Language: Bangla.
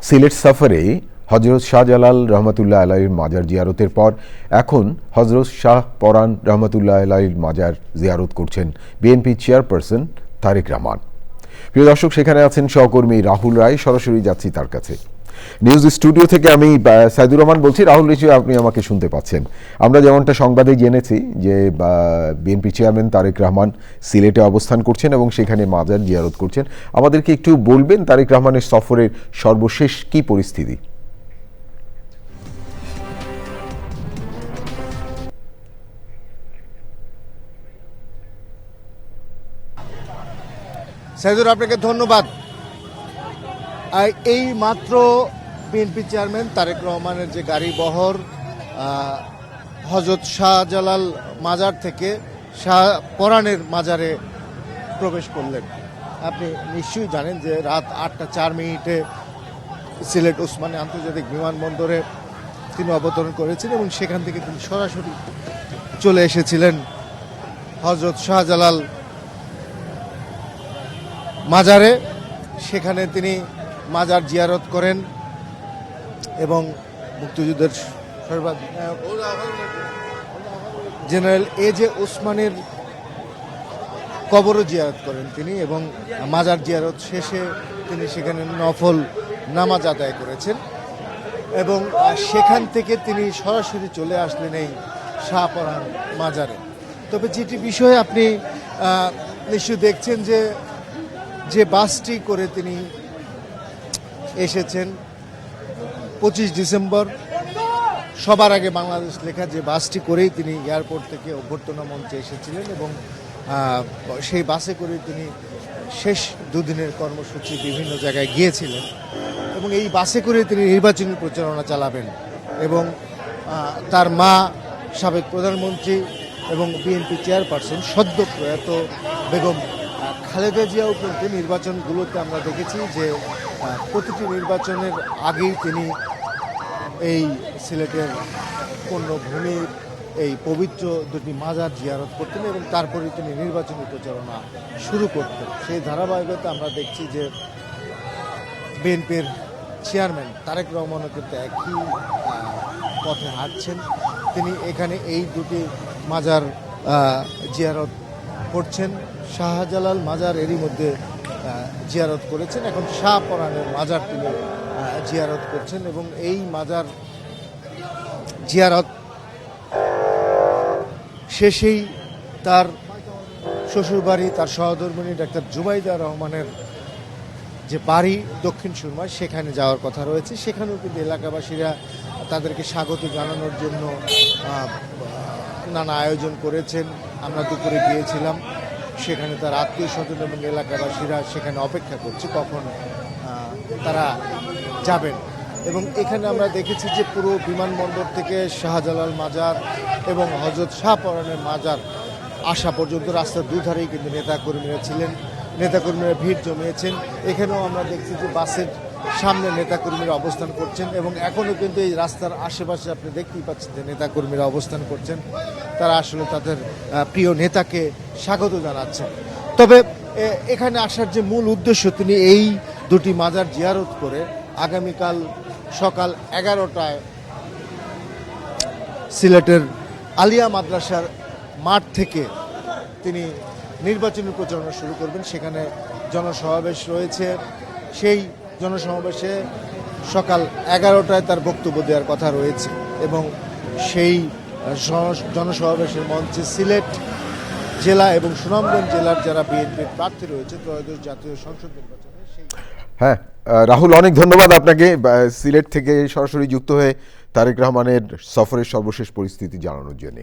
সিলেট সফরে হজরত শাহজালাল রহমতুল্লাহ আলাইহির মাজার জিয়ারতের পর এখন হজরত শাহ পরান রহমতুল্লাহ আলাইহির মাজার জিয়ারত করছেন বিএনপি চেয়ারপারসন তারেক রহমান। প্রিয় দর্শক, সেখানে আছেন সহকর্মী রাহুল রায়। সরাসরি যাচ্ছি তার কাছে। নিউজ স্টুডিও থেকে আমি সাইদুর রহমান বলছি। রাহুল, নিশ্চয়ই আপনি আমাকে শুনতে পাচ্ছেন। আমরা যেমনটা সংবাদে জেনেছি যে বিএনপি চেয়ারম্যান তারেক রহমান সিলেটে অবস্থান করছেন এবং সেখানে মাজার জিয়ারত করছেন। আমাদেরকে একটু বলবেন তারেক রহমানের সফরের সর্বশেষ কি পরিস্থিতি? সাইদুর, আপনাকে ধন্যবাদ। এই মাত্র বিএনপি চেয়ারম্যান তারেক রহমানের যে গাড়ি বহর হজরত শাহজালাল মাজার থেকে শাহ পরানের মাজারে প্রবেশ করলেন। আপনি নিশ্চয়ই জানেন যে রাত 8টা 4 মিনিটে সিলেট ওসমানী আন্তর্জাতিক বিমানবন্দরে তিনি অবতরণ করেছেন এবং সেখান থেকে তিনি সরাসরি চলে এসেছিলেন হজরত শাহজালাল মাজারে। সেখানে তিনি মাজার জিয়ারত করেন এবং মুক্তিযুদ্ধের সর্বাধিনায়ক জেনারেল এজে ওসমানের কবরও জিয়ারত করেন তিনি এবং মাজার জিয়ারত শেষে তিনি সেখানে নফল নামাজ আদায় করেছেন এবং সেখান থেকে তিনি সরাসরি চলে আসলেন এই শাহপরান মাজারে। তবে যেটি বিষয়ে আপনি নিশ্চয়ই দেখছেন যে বাসটি করে তিনি এসেছেন 25 ডিসেম্বর সবার আগে বাংলাদেশ লেখা যে বাসটি করেই তিনি এয়ারপোর্ট থেকে অভ্যর্থনা মঞ্চে এসেছিলেন এবং সেই বাসে করে তিনি শেষ দুদিনের কর্মসূচি বিভিন্ন জায়গায় গিয়েছিলেন এবং এই বাসে করে তিনি নির্বাচনী প্রচারণা চালাবেন এবং তার মা সাবেক প্রধানমন্ত্রী এবং বিএনপি চেয়ারপারসন সদ্য প্রয়াত বেগম খালেদা জিয়াও কিন্তু নির্বাচনগুলোতে আমরা দেখেছি যে প্রতিটি নির্বাচনের আগেই তিনি এই সিলেটের পূর্ণভূমির এই পবিত্র দুটি মাজার জিয়ারত করতেন এবং তারপরে তিনি নির্বাচনী প্রচারণা শুরু করতেন। সেই ধারাবাহিকতা আমরা দেখছি যে বিএনপির চেয়ারম্যান তারেক রহমানও কিন্তু একই পথে হাঁটছেন। তিনি এখানে এই দুটি মাজার জিয়ারত করছেন। শাহজালাল মাজার এরই মধ্যে জিয়ারত করেছেন, এখন শাহ পরানের মাজার তিনি জিয়ারত করছেন এবং এই মাজার জিয়ারত শেষেই তার শ্বশুরবাড়ি, তার সহধর্মিণী ডাক্তার জুবাইদা রহমানের যে বাড়ি দক্ষিণ সুরমায় সেখানে যাওয়ার কথা রয়েছে। সেখানেও কিন্তু এলাকাবাসীরা তাদেরকে স্বাগত জানানোর জন্য নানা আয়োজন করেছেন। আমরা দুপুরে গিয়েছিলাম, সেখানে তার আত্মীয় স্বজন এবং এলাকাবাসীরা সেখানে অপেক্ষা করছে কখন তারা যাবেন এবং এখানে আমরা দেখেছি যে পুরো বিমানবন্দর থেকে শাহজালাল মাজার এবং হজরত শাহ পরানের মাজার আসা পর্যন্ত রাস্তার দুধারেই কিন্তু নেতাকর্মীরা ছিলেন, নেতাকর্মীরা ভিড় জমিয়েছেন। এখানেও আমরা দেখছি যে বাসের সামনে নেতাকর্মীরা অবস্থান করছেন এবং এখনও কিন্তু এই রাস্তার আশেপাশে আপনি দেখতেই পাচ্ছেন যে নেতাকর্মীরা অবস্থান করছেন। তারা আসলে তাদের প্রিয় নেতাকে স্বাগত জানাচ্ছেন। তবে এখানে আসার যে মূল উদ্দেশ্য, তিনি এই দুটি মাজার জিয়ারত করে আগামীকাল সকাল 11টায় সিলেটের আলিয়া মাদ্রাসার মাঠ থেকে তিনি নির্বাচনী প্রচারণা শুরু করবেন। সেখানে জনসমাবেশ রয়েছে, সেই জনসমাবেশে সকাল 11টায় তার বক্তব্য দেওয়ার কথা রয়েছে এবং সেই জনসমাবেশের মঞ্চে সিলেট জেলা এবং সুনামগঞ্জ জেলার যারা বিএনপির প্রার্থী রয়েছে ত্রয়োদশ জাতীয় সংসদ নির্বাচনে হ্যাঁ, রাহুল, অনেক ধন্যবাদ আপনাকে সিলেট থেকে সরাসরি যুক্ত হয়ে তারেক রহমানের সফরের সর্বশেষ পরিস্থিতি জানানোর জন্য।